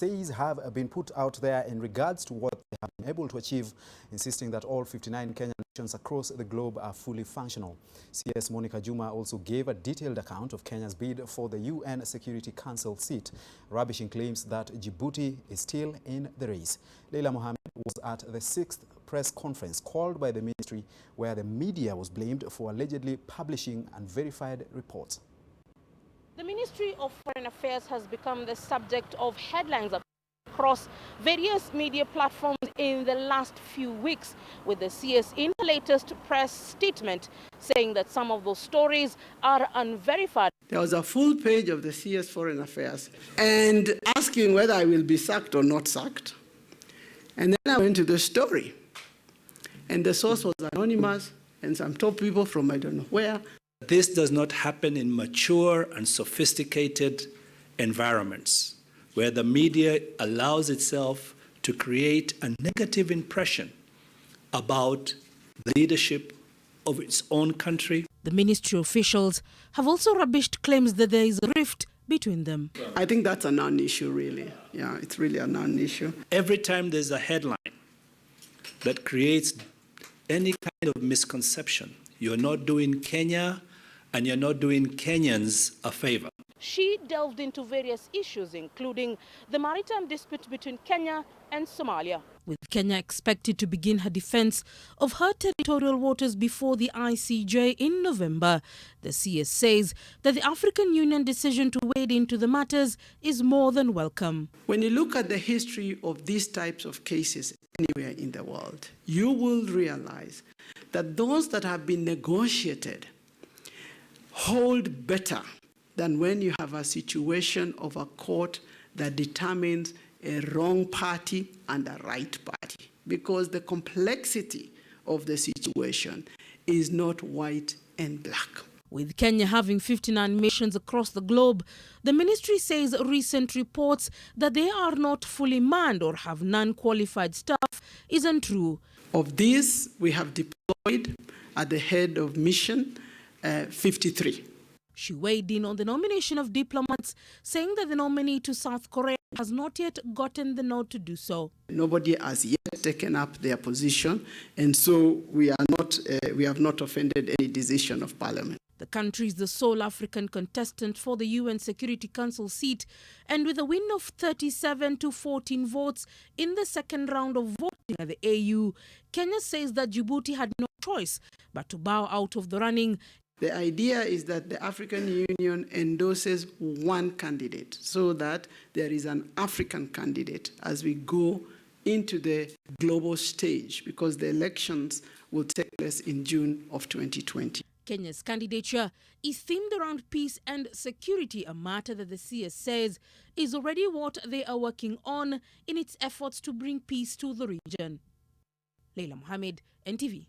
says have been put out there in regards to what they have been able to achieve, insisting that all 59 Kenyan nations across the globe are fully functional. CS Monica Juma also gave a detailed account of Kenya's bid for the UN Security Council seat, rubbishing claims that Djibouti is still in the race. Leila Mohammed was at the 6th press conference called by the ministry, where the media was blamed for allegedly publishing unverified reports. The Ministry of Foreign Affairs has become the subject of headlines across various media platforms in the last few weeks, with the CS in the latest press statement saying that some of those stories are unverified. There was a full page of the CS Foreign Affairs and asking whether I will be sacked or not sacked. And then I went to the story, and the source was anonymous and some top people from I don't know where. This does not happen in mature and sophisticated environments where the media allows itself to create a negative impression about the leadership of its own country. The ministry officials have also rubbished claims that there is a rift between them. I think that's a non-issue, really. Yeah, it's really a non-issue. Every time there's a headline that creates any kind of misconception, you're not doing Kenya and you're not doing Kenyans a favor. She delved into various issues, including the maritime dispute between Kenya and Somalia. With Kenya expected to begin her defense of her territorial waters before the ICJ in November, the CS says that the African Union decision to wade into the matters is more than welcome. When you look at the history of these types of cases anywhere in the world, you will realize that those that have been negotiated hold better than when you have a situation of a court that determines a wrong party and a right party, because the complexity of the situation is not white and black. With Kenya having 59 missions across the globe, the ministry says recent reports that they are not fully manned or have non-qualified staff isn't true. Of these, we have deployed at the head of mission 53. She weighed in on the nomination of diplomats, saying that the nominee to South Korea has not yet gotten the nod to do so. Nobody has yet taken up their position, and so we have not offended any decision of Parliament. The country is the sole African contestant for the UN Security Council seat, and with a win of 37 to 14 votes in the second round of voting at the AU, Kenya says that Djibouti had no choice but to bow out of the running. The idea is that the African Union endorses one candidate so that there is an African candidate as we go into the global stage, because the elections will take place in June of 2020. Kenya's candidature is themed around peace and security, a matter that the CS says is already what they are working on in its efforts to bring peace to the region. Leila Mohammed, NTV.